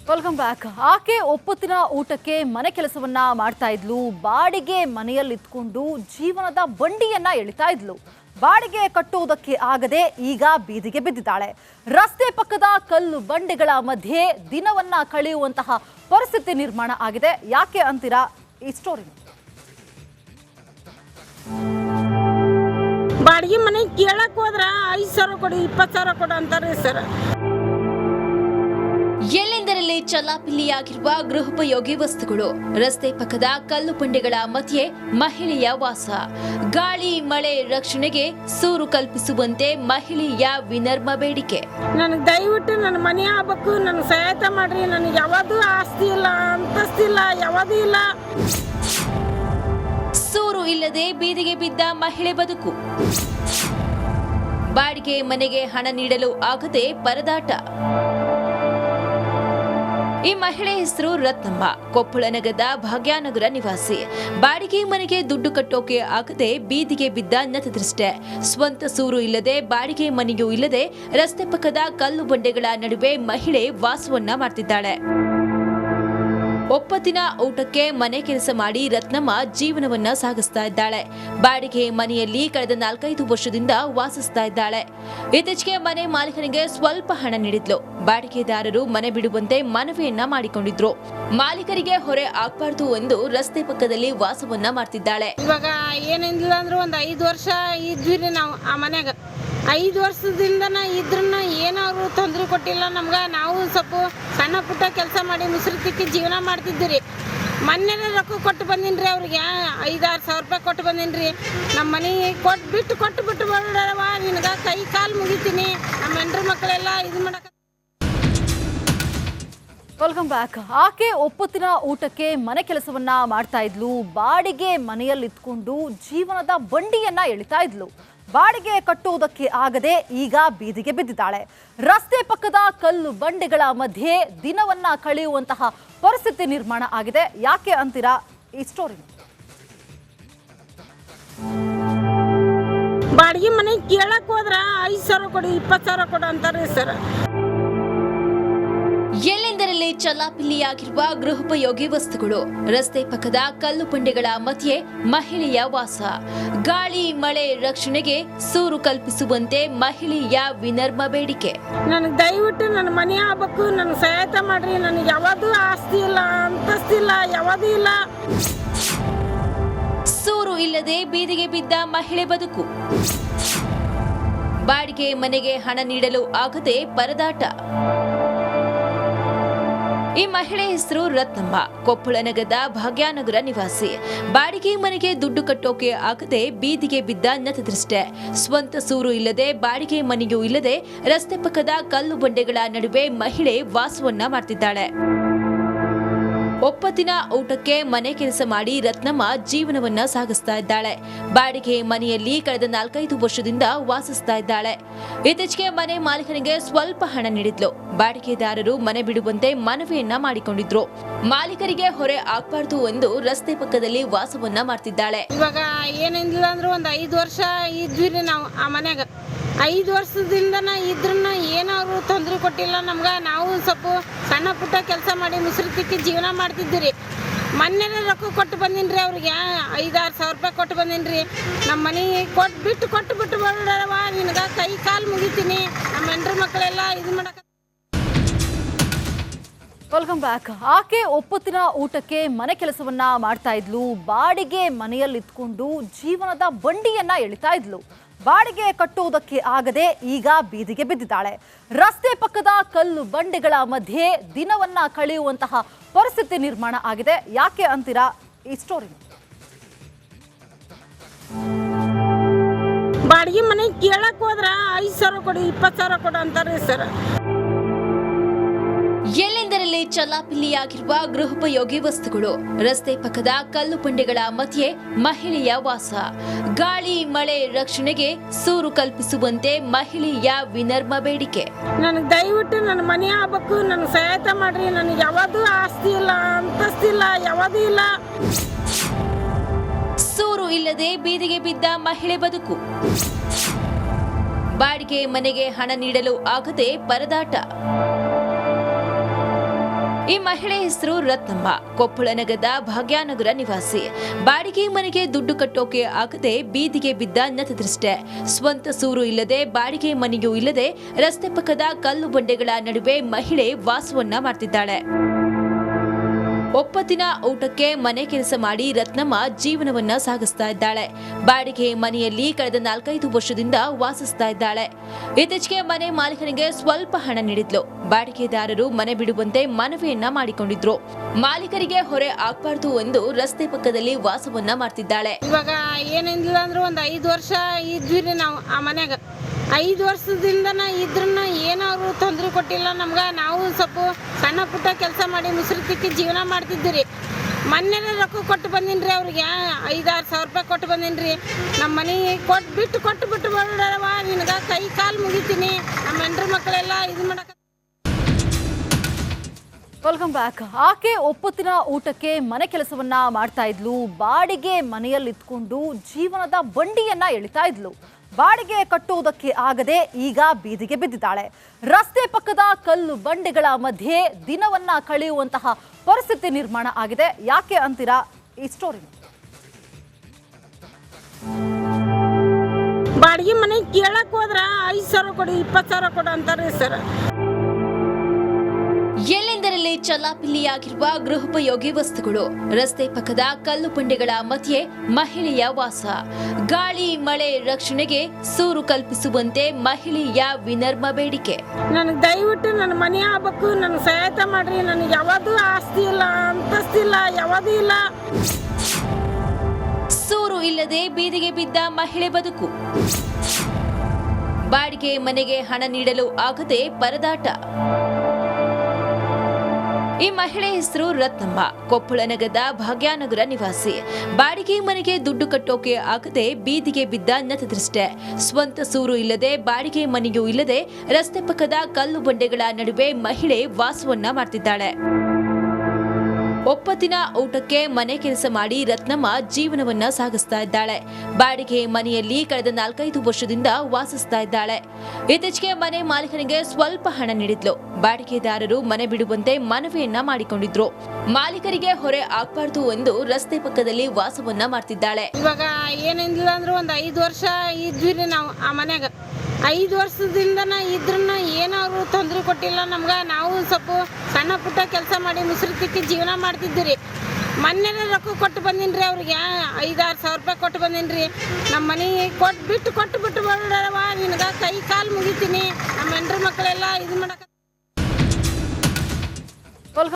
Welcome back. ಆಕೆ ಒಪ್ಪತ್ತಿನ ಊಟಕ್ಕೆ ಮನೆ ಕೆಲಸವನ್ನ ಮಾಡ್ತಾ ಇದ್ಲು. ಬಾಡಿಗೆ ಮನೆಯಲ್ಲಿ ಇದ್ಕೊಂಡು ಜೀವನದ ಬಂಡಿಯನ್ನ ಎಳಿತಾ ಇದ್ಲು. ಬಾಡಿಗೆ ಕಟ್ಟುವುದಕ್ಕೆ ಆಗದೆ ಈಗ ಬೀದಿಗೆ ಬಿದ್ದಿದ್ದಾಳೆ. ರಸ್ತೆ ಪಕ್ಕದ ಕಲ್ಲು ಬಂಡೆಗಳ ಮಧ್ಯೆ ದಿನವನ್ನ ಕಳೆಯುವಂತಹ ಪರಿಸ್ಥಿತಿ ನಿರ್ಮಾಣ ಆಗಿದೆ. ಯಾಕೆ ಅಂತೀರಾ? ಈ ಸ್ಟೋರಿ ಬಾಡಿಗೆ ಮನೆ ಕೇಳಕ್ ಹೋದ್ರ 5,000 ಕೊಡಿ 20,000 ಕೊಡು ಅಂತಾರೆ ಸರ್. ಎಲ್ಲೆಂದರಲ್ಲಿ ಚಲ್ಲಾಪಿಲ್ಲಿಯಾಗಿರುವ ಗೃಹೋಪಯೋಗಿ ವಸ್ತುಗಳು, ರಸ್ತೆ ಪಕ್ಕದ ಕಲ್ಲು ಬಂಡೆಗಳ ಮಧ್ಯೆ ಮಹಿಳೆಯ ವಾಸ, ಗಾಳಿ ಮಳೆ ರಕ್ಷಣೆಗೆ ಸೂರು ಕಲ್ಪಿಸುವಂತೆ ಮಹಿಳೆಯ ವಿನರ್ಮ ಬೇಡಿಕೆ. ನನಗೆ ದಯವಿಟ್ಟು ನನ್ನ ಮನೆ ಆಗ್ಬೇಕು, ನನಗೆ ಸಹಾಯತ ಮಾಡ್ರಿ. ನನಗೆ ಯಾವುದು ಆಸ್ತಿ ಇಲ್ಲ, ಅಂತಸ್ತಿಲ್ಲ, ಯಾವುದೂ ಇಲ್ಲ. ಸೂರು ಇಲ್ಲದೆ ಬೀದಿಗೆ ಬಿದ್ದ ಮಹಿಳೆ ಬದುಕು. ಬಾಡಿಗೆ ಮನೆಗೆ ಹಣ ನೀಡಲು ಆಗದೆ ಪರದಾಟ. ಈ ಮಹಿಳೆ ಹೆಸರು ರತ್ನಮ್ಮ, ಕೊಪ್ಪಳ ನಗರದ ಭಾಗ್ಯನಗರ ನಿವಾಸಿ. ಬಾಡಿಗೆ ಮನೆಗೆ ದುಡ್ಡು ಕಟ್ಟೋಕೆ ಆಗದೆ ಬೀದಿಗೆ ಬಿದ್ದ ನತದೃಷ್ಟೆ. ಸ್ವಂತ ಸೂರು ಇಲ್ಲದೆ, ಬಾಡಿಗೆ ಮನೆಯೂ ಇಲ್ಲದೆ, ರಸ್ತೆ ಪಕ್ಕದ ಕಲ್ಲು ಬಂಡೆಗಳ ನಡುವೆ ಮಹಿಳೆ ವಾಸವನ್ನ ಮಾಡ್ತಿದ್ದಾಳೆ. ಒಪ್ಪತ್ತಿನ ಊಟಕ್ಕೆ ಮನೆ ಕೆಲಸ ಮಾಡಿ ರತ್ನಮ್ಮ ಜೀವನವನ್ನ ಸಾಗಿಸ್ತಾ ಇದ್ದಾಳೆ. ಬಾಡಿಗೆ ಮನೆಯಲ್ಲಿ ಕಳೆದ 4-5 ವರ್ಷದಿಂದ ವಾಸಿಸ್ತಾ ಇದ್ದಾಳೆ. ಇತ್ತೀಚೆಗೆ ಮನೆ ಮಾಲೀಕನಿಗೆ ಸ್ವಲ್ಪ ಹಣ ನೀಡಿದ್ಲು. ಬಾಡಿಗೆದಾರರು ಮನೆ ಬಿಡುವಂತೆ ಮನವಿಯನ್ನ ಮಾಡಿಕೊಂಡಿದ್ರು. ಮಾಲೀಕರಿಗೆ ಹೊರೆ ಆಗ್ಬಾರ್ದು ಎಂದು ರಸ್ತೆ ಪಕ್ಕದಲ್ಲಿ ವಾಸವನ್ನ ಮಾಡ್ತಿದ್ದಾಳೆ. ಇವಾಗ ಏನಿಲ್ಲ ಅಂದ್ರೆ ಒಂದು 5 ವರ್ಷ ಇದ್ವಿ ನಾವು ಆ ಮನ್ಯಾಗ. 5 ವರ್ಷದಿಂದನ ಇದ್ರನ್ನ ಏನಾದ್ರು ತೊಂದರೆ ಕೊಟ್ಟಿಲ್ಲ ನಮ್ಗೆ. ನಾವು ಸ್ವಲ್ಪ ಸಣ್ಣ ಪುಟ್ಟ ಕೆಲಸ ಮಾಡಿ ಮುಸುರು ತಿಕ್ಕಿ ಜೀವನ ಮಾಡ್ತಿದ್ದೀರಿ. ಮೊನ್ನೆ ರೊಕ್ಕ ಕೊಟ್ಟು ಬಂದಿನ್ರಿ, ಅವ್ರಿಗೆ 5-6 ಸಾವಿರ ರೂಪಾಯಿ ಕೊಟ್ಟು ಬಂದಿನ್ರಿ. ನಮ್ಮ ಮನೆ ಕೊಟ್ಟು ಬಿಟ್ಟು ಬೇಡವ, ನಿನಗೆ ಕೈ ಕಾಲು ಮುಗಿತೀನಿ. ನಮ್ಮ ಹೆಂಡ್ರ ಮಕ್ಕಳೆಲ್ಲ ಇದು ಮಾಡಕ. Welcome back. ಆಕೆ ಒಪ್ಪತ್ತಿನ ಊಟಕ್ಕೆ ಮನೆ ಕೆಲಸವನ್ನ ಮಾಡ್ತಾ ಇದ್ಲು. ಬಾಡಿಗೆ ಮನೆಯಲ್ಲಿ ಇದ್ಕೊಂಡು ಜೀವನದ ಬಂಡಿಯನ್ನ ಎಳಿತಾ ಇದ್ಲು. ಬಾಡಿಗೆ ಕಟ್ಟುವುದಕ್ಕೆ ಆಗದೆ ಈಗ ಬೀದಿಗೆ ಬಿದ್ದಿದ್ದಾಳೆ. ರಸ್ತೆ ಪಕ್ಕದ ಕಲ್ಲು ಬಂಡೆಗಳ ಮಧ್ಯೆ ದಿನವನ್ನ ಕಳೆಯುವಂತಹ ಪರಿಸ್ಥಿತಿ ನಿರ್ಮಾಣ ಆಗಿದೆ. ಯಾಕೆ ಅಂತೀರಾ? ಈ ಸ್ಟೋರಿ ಬಾಡಿಗೆ ಮನೆ ಕೇಳಕ್ ಹೋದ್ರ 5,000 ಕೊಡಿ 20,000 ಕೊಡು ಅಂತಾರೆ ಸರ್. ಎಲ್ಲೆಂದರಲ್ಲಿ ಚಲ್ಲಾಪಿಲ್ಲಿಯಾಗಿರುವ ಗೃಹೋಪಯೋಗಿ ವಸ್ತುಗಳು, ರಸ್ತೆ ಪಕ್ಕದ ಕಲ್ಲು ಬಂಡೆಗಳ ಮಧ್ಯೆ ಮಹಿಳೆಯ ವಾಸ, ಗಾಳಿ ಮಳೆ ರಕ್ಷಣೆಗೆ ಸೂರು ಕಲ್ಪಿಸುವಂತೆ ಮಹಿಳೆಯ ವಿನರ್ಮ ಬೇಡಿಕೆ. ನನಗೆ ದಯವಿಟ್ಟು ನನ್ನ ಮನೆ ಆಗ್ಬೇಕು, ನನಗೆ ಸಹಾಯತ ಮಾಡ್ರಿ. ನನಗೆ ಯಾವುದು ಆಸ್ತಿ ಇಲ್ಲ, ಅಂತಸ್ತಿಲ್ಲ, ಯಾವುದೂ ಇಲ್ಲ. ಸೂರು ಇಲ್ಲದೆ ಬೀದಿಗೆ ಬಿದ್ದ ಮಹಿಳೆ ಬದುಕು. ಬಾಡಿಗೆ ಮನೆಗೆ ಹಣ ನೀಡಲು ಆಗದೆ ಪರದಾಟ. ಈ ಮಹಿಳೆ ಹೆಸರು ರತ್ನಮ್ಮ, ಕೊಪ್ಪಳ ನಗರದ ಭಾಗ್ಯನಗರ ನಿವಾಸಿ. ಬಾಡಿಗೆ ಮನೆಗೆ ದುಡ್ಡು ಕಟ್ಟೋಕೆ ಆಗದೆ ಬೀದಿಗೆ ಬಿದ್ದ ನತದೃಷ್ಟೆ. ಸ್ವಂತ ಸೂರು ಇಲ್ಲದೆ, ಬಾಡಿಗೆ ಮನೆಯೂ ಇಲ್ಲದೆ, ರಸ್ತೆ ಪಕ್ಕದ ಕಲ್ಲು ಬಂಡೆಗಳ ನಡುವೆ ಮಹಿಳೆ ವಾಸವನ್ನ ಮಾಡ್ತಿದ್ದಾಳೆ. ಒಪ್ಪತ್ತಿನ ಊಟಕ್ಕೆ ಮನೆ ಕೆಲಸ ಮಾಡಿ ರತ್ನಮ್ಮ ಜೀವನವನ್ನ ಸಾಗಿಸ್ತಾ ಇದ್ದಾಳೆ. ಬಾಡಿಗೆ ಮನೆಯಲ್ಲಿ ಕಳೆದ 4-5 ವರ್ಷದಿಂದ ವಾಸಿಸ್ತಾ ಇದ್ದಾಳೆ. ಇತ್ತೀಚೆಗೆ ಮನೆ ಮಾಲೀಕನಿಗೆ ಸ್ವಲ್ಪ ಹಣ ನೀಡಿದ್ಲು. ಬಾಡಿಗೆದಾರರು ಮನೆ ಬಿಡುವಂತೆ ಮನವಿಯನ್ನ ಮಾಡಿಕೊಂಡಿದ್ರು. ಮಾಲೀಕರಿಗೆ ಹೊರೆ ಆಗ್ಬಾರ್ದು ಎಂದು ರಸ್ತೆ ಪಕ್ಕದಲ್ಲಿ ವಾಸವನ್ನ ಮಾಡ್ತಿದ್ದಾಳೆ. ಇವಾಗ ಏನಿಲ್ಲ ಅಂದ್ರೆ ಒಂದು 5 ವರ್ಷ ಇದ್ವಿ ನಾವು ಆ ಮನ್ಯಾಗ. 5 ವರ್ಷದಿಂದನ ಇದ್ರನ್ನ ಏನಾದ್ರು ತೊಂದರೆ ಕೊಟ್ಟಿಲ್ಲ ನಮ್ಗೆ. ನಾವು ಸ್ವಲ್ಪ ಸಣ್ಣ ಪುಟ್ಟ ಕೆಲಸ ಮಾಡಿ ಮುಸುರು ತಿಕ್ಕಿ ಜೀವನ ಮಾಡ್ತಿದ್ದೀರಿ. ಮೊನ್ನೆ ರೊಕ್ಕ ಕೊಟ್ಟು ಬಂದಿನ್ರಿ, ಅವ್ರಿಗೆ 5-6 ಸಾವಿರ ರೂಪಾಯಿ ಕೊಟ್ಟು ಬಂದಿನ್ರಿ. ನಮ್ಮ ಮನೆ ಕೊಟ್ಟು ಬಿಟ್ಟು ಬೇಡವ, ನಿನಗೆ ಕೈ ಕಾಲು ಮುಗಿತೀನಿ. ನಮ್ಮ ಹೆಂಡ್ರ ಮಕ್ಕಳೆಲ್ಲ ಇದು ಮಾಡಕ. Welcome back. ಆಕೆ ಒಪ್ಪತ್ತಿನ ಊಟಕ್ಕೆ ಮನೆ ಕೆಲಸವನ್ನ ಮಾಡ್ತಾ ಇದ್ಲು. ಬಾಡಿಗೆ ಮನೆಯಲ್ಲಿ ಇದ್ಕೊಂಡು ಜೀವನದ ಬಂಡಿಯನ್ನ ಎಳಿತಾ ಇದ್ಲು. ಬಾಡಿಗೆ ಕಟ್ಟುವುದಕ್ಕೆ ಆಗದೆ ಈಗ ಬೀದಿಗೆ ಬಿದ್ದಿದ್ದಾಳೆ. ರಸ್ತೆ ಪಕ್ಕದ ಕಲ್ಲು ಬಂಡೆಗಳ ಮಧ್ಯೆ ದಿನವನ್ನ ಕಳೆಯುವಂತಹ ಪರಿಸ್ಥಿತಿ ನಿರ್ಮಾಣ ಆಗಿದೆ. ಯಾಕೆ ಅಂತೀರಾ? ಈ ಸ್ಟೋರಿ ಬಾಡಿಗೆ ಮನೆ ಕೇಳಕ್ ಹೋದ್ರ 5,000 ಕೊಡಿ 20,000 ಕೊಡು ಅಂತಾರೆ ಸರ್. ಎಲ್ಲೆಂದರಲ್ಲಿ ಚಲ್ಲಾಪಿಲ್ಲಿಯಾಗಿರುವ ಗೃಹೋಪಯೋಗಿ ವಸ್ತುಗಳು, ರಸ್ತೆ ಪಕ್ಕದ ಕಲ್ಲು ಬಂಡೆಗಳ ಮಧ್ಯೆ ಮಹಿಳೆಯ ವಾಸ, ಗಾಳಿ ಮಳೆ ರಕ್ಷಣೆಗೆ ಸೂರು ಕಲ್ಪಿಸುವಂತೆ ಮಹಿಳೆಯ ವಿನರ್ಮ ಬೇಡಿಕೆ. ನನಗೆ ದಯವಿಟ್ಟು ನನ್ನ ಮನೆ ಆಗ್ಬೇಕು, ನನಗೆ ಸಹಾಯತ ಮಾಡ್ರಿ. ನನಗೆ ಯಾವುದು ಆಸ್ತಿ ಇಲ್ಲ, ಅಂತಸ್ತಿಲ್ಲ, ಯಾವುದೂ ಇಲ್ಲ. ಸೂರು ಇಲ್ಲದೆ ಬೀದಿಗೆ ಬಿದ್ದ ಮಹಿಳೆ ಬದುಕು. ಬಾಡಿಗೆ ಮನೆಗೆ ಹಣ ನೀಡಲು ಆಗದೆ ಪರದಾಟ. ಈ ಮಹಿಳೆ ಹೆಸರು ರತ್ನಮ್ಮ, ಕೊಪ್ಪಳ ನಗರದ ಭಾಗ್ಯನಗರ ನಿವಾಸಿ. ಬಾಡಿಗೆ ಮನೆಗೆ ದುಡ್ಡು ಕಟ್ಟೋಕೆ ಆಗದೆ ಬೀದಿಗೆ ಬಿದ್ದ ನತದೃಷ್ಟೆ. ಸ್ವಂತ ಸೂರು ಇಲ್ಲದೆ, ಬಾಡಿಗೆ ಮನೆಯೂ ಇಲ್ಲದೆ, ರಸ್ತೆ ಪಕ್ಕದ ಕಲ್ಲು ಬಂಡೆಗಳ ನಡುವೆ ಮಹಿಳೆ ವಾಸವನ್ನ ಮಾಡ್ತಿದ್ದಾಳೆ. ಒಪ್ಪತ್ತಿನ ಊಟಕ್ಕೆ ಮನೆ ಕೆಲಸ ಮಾಡಿ ರತ್ನಮ್ಮ ಜೀವನವನ್ನ ಸಾಗಿಸ್ತಾ ಇದ್ದಾಳೆ. ಬಾಡಿಗೆ ಮನೆಯಲ್ಲಿ ಕಳೆದ 4-5 ವರ್ಷದಿಂದ ವಾಸಿಸ್ತಾ ಇದ್ದಾಳೆ. ಇತ್ತೀಚೆಗೆ ಮನೆ ಮಾಲೀಕನಿಗೆ ಸ್ವಲ್ಪ ಹಣ ನೀಡಿದ್ಲು. ಬಾಡಿಗೆದಾರರು ಮನೆ ಬಿಡುವಂತೆ ಮನವಿಯನ್ನ ಮಾಡಿಕೊಂಡಿದ್ರು. ಮಾಲೀಕರಿಗೆ ಹೊರೆ ಆಗ್ಬಾರ್ದು ಎಂದು ರಸ್ತೆ ಪಕ್ಕದಲ್ಲಿ ವಾಸವನ್ನ ಮಾಡ್ತಿದ್ದಾಳೆ. ಇವಾಗ ಏನಿಲ್ಲ ಅಂದ್ರೆ ಒಂದು 5 ವರ್ಷ ಇದ್ವಿ ನಾವು ಆ ಮನ್ಯಾಗ. 5 ವರ್ಷದಿಂದನ ಇದ್ರೂ ಏನವರು ತೊಂದರೆ ಕೊಟ್ಟಿಲ್ಲ ನಮ್ಗೆ. ನಾವು ಸ್ವಲ್ಪ ಸಣ್ಣ ಪುಟ್ಟ ಕೆಲಸ ಮಾಡಿ ಮುಸುರು ತಿಕ್ಕಿ ಜೀವನ ಮಾಡ್ತಿದ್ದೀರಿ. ಮೊನ್ನೆ ರೊಕ್ಕ ಕೊಟ್ಟು ಬಂದೀನಿ ಅವ್ರಿಗೆ 5-6 ಸಾವಿರ ರೂಪಾಯಿ ಕೊಟ್ಟು ಬಂದೀನಿ. ನಮ್ಮ ಮನೆ ಕೊಟ್ಟು ಬಿಟ್ಟು ಬೇಡವಾ, ನಿನಗೆ ಕೈ ಕಾಲು ಮುಗಿತೀನಿ. ನಮ್ಮ ಹೆಂಡ್ರ ಮಕ್ಕಳೆಲ್ಲ ಇದು ಮಾಡಕ್ಕೆ. Welcome back. ಆಕೆ ಒಪ್ಪತ್ತಿನ ಊಟಕ್ಕೆ ಮನೆ ಕೆಲಸವನ್ನ ಮಾಡ್ತಾ ಇದ್ಲು. ಬಾಡಿಗೆ ಮನೆಯಲ್ಲಿ ಇದ್ಕೊಂಡು ಜೀವನದ ಬಂಡಿಯನ್ನ ಎಳಿತಾ ಇದ್ಲು. ಬಾಡಿಗೆ ಕಟ್ಟುವುದಕ್ಕೆ ಆಗದೆ ಈಗ ಬೀದಿಗೆ ಬಿದ್ದಿದ್ದಾಳೆ. ರಸ್ತೆ ಪಕ್ಕದ ಕಲ್ಲು ಬಂಡೆಗಳ ಮಧ್ಯೆ ದಿನವನ್ನ ಕಳೆಯುವಂತಹ ಪರಿಸ್ಥಿತಿ ನಿರ್ಮಾಣ ಆಗಿದೆ. ಯಾಕೆ ಅಂತೀರಾ? ಈ ಸ್ಟೋರಿ ಬಾಡಿಗೆ ಮನೆ ಕೇಳಕ್ ಹೋದ್ರ 5 ಸಾವಿರ ಕೊಡಿ, 20 ಸಾವಿರ ಕೊಡು ಅಂತಾರೆ ಸರ್. ಎಲ್ಲೆಂದರಲ್ಲಿ ಚಲ್ಲಾಪಿಲ್ಲಿಯಾಗಿರುವ ಗೃಹೋಪಯೋಗಿ ವಸ್ತುಗಳು, ರಸ್ತೆ ಪಕ್ಕದ ಕಲ್ಲು ಬಂಡೆಗಳ ಮಧ್ಯೆ ಮಹಿಳೆಯ ವಾಸ. ಗಾಳಿ ಮಳೆ ರಕ್ಷಣೆಗೆ ಸೂರು ಕಲ್ಪಿಸುವಂತೆ ಮಹಿಳೆಯ ವಿನರ್ಮ ಬೇಡಿಕೆ. ನನಗೆ ದಯವಿಟ್ಟು ನನ್ನ ಮನೆ ಆಗ್ಬೇಕು, ನನಗೆ ಸಹಾಯತ ಮಾಡ್ರಿ. ನನಗೆ ಯಾವುದು ಆಸ್ತಿ ಇಲ್ಲ, ಅಂತಸ್ತಿಲ್ಲ, ಯಾವುದೂ ಇಲ್ಲ. ಸೂರು ಇಲ್ಲದೆ ಬೀದಿಗೆ ಬಿದ್ದ ಮಹಿಳೆ ಬದುಕು. ಬಾಡಿಗೆ ಮನೆಗೆ ಹಣ ನೀಡಲು ಆಗದೆ ಪರದಾಟ. ಈ ಮಹಿಳೆ ಹೆಸರು ರತ್ನಮ್ಮ, ಕೊಪ್ಪಳ ನಗರದ ಭಾಗ್ಯನಗರ ನಿವಾಸಿ. ಬಾಡಿಗೆ ಮನೆಗೆ ದುಡ್ಡು ಕಟ್ಟೋಕೆ ಆಗದೆ ಬೀದಿಗೆ ಬಿದ್ದ ನತದೃಷ್ಟೆ. ಸ್ವಂತ ಸೂರು ಇಲ್ಲದೆ, ಬಾಡಿಗೆ ಮನೆಯೂ ಇಲ್ಲದೆ, ರಸ್ತೆ ಪಕ್ಕದ ಕಲ್ಲು ಬಂಡೆಗಳ ನಡುವೆ ಮಹಿಳೆ ವಾಸವನ್ನ ಮಾಡ್ತಿದ್ದಾಳೆ. ಒಪ್ಪತ್ತಿನ ಊಟಕ್ಕೆ ಮನೆ ಕೆಲಸ ಮಾಡಿ ರತ್ನಮ್ಮ ಜೀವನವನ್ನ ಸಾಗಿಸ್ತಾ ಇದ್ದಾಳೆ. ಬಾಡಿಗೆ ಮನೆಯಲ್ಲಿ ಕಳೆದ 4-5 ವರ್ಷದಿಂದ ವಾಸಿಸ್ತಾ ಇದ್ದಾಳೆ. ಇತ್ತೀಚೆಗೆ ಮನೆ ಮಾಲೀಕನಿಗೆ ಸ್ವಲ್ಪ ಹಣ ನೀಡಿದ್ಲು. ಬಾಡಿಗೆದಾರರು ಮನೆ ಬಿಡುವಂತೆ ಮನವಿಯನ್ನ ಮಾಡಿಕೊಂಡಿದ್ರು. ಮಾಲೀಕರಿಗೆ ಹೊರೆ ಆಗ್ಬಾರ್ದು ಎಂದು ರಸ್ತೆ ಪಕ್ಕದಲ್ಲಿ ವಾಸವನ್ನ ಮಾಡ್ತಿದ್ದಾಳೆ. ಇವಾಗ ಏನಿಲ್ಲ ಅಂದ್ರೆ ಒಂದು 5 ವರ್ಷ ಇದ್ವಿ ನಾವು ಆ ಮನ್ಯಾಗ. 5 ವರ್ಷದಿಂದನ ಇದ್ರೂ ಏನವರು ತೊಂದರೆ ಕೊಟ್ಟಿಲ್ಲ ನಮ್ಗೆ. ನಾವು ಸ್ವಲ್ಪ ಸಣ್ಣ ಪುಟ್ಟ ಕೆಲಸ ಮಾಡಿ ಮುಸುರು ತಿಕ್ಕಿ ಜೀವನ ಮಾಡ್ತಿದ್ದೀರಿ. ಮೊನ್ನೆ ರೊಕ್ಕ ಕೊಟ್ಟು ಬಂದೀನಿ ಅವ್ರಿಗೆ 5-6 ಸಾವಿರ ರೂಪಾಯಿ ಕೊಟ್ಟು ಬಂದೀನಿ. ನಮ್ಮ ಮನೆ ಕೊಟ್ಟು ಬಿಟ್ಟು ಬೇಡವಾ, ನಿನಗೆ ಕೈ ಕಾಲು ಮುಗಿತೀನಿ. ನಮ್ಮ ಹೆಂಡ್ರ ಮಕ್ಕಳೆಲ್ಲ ಇದು ಮಾಡಕ್ಕೆ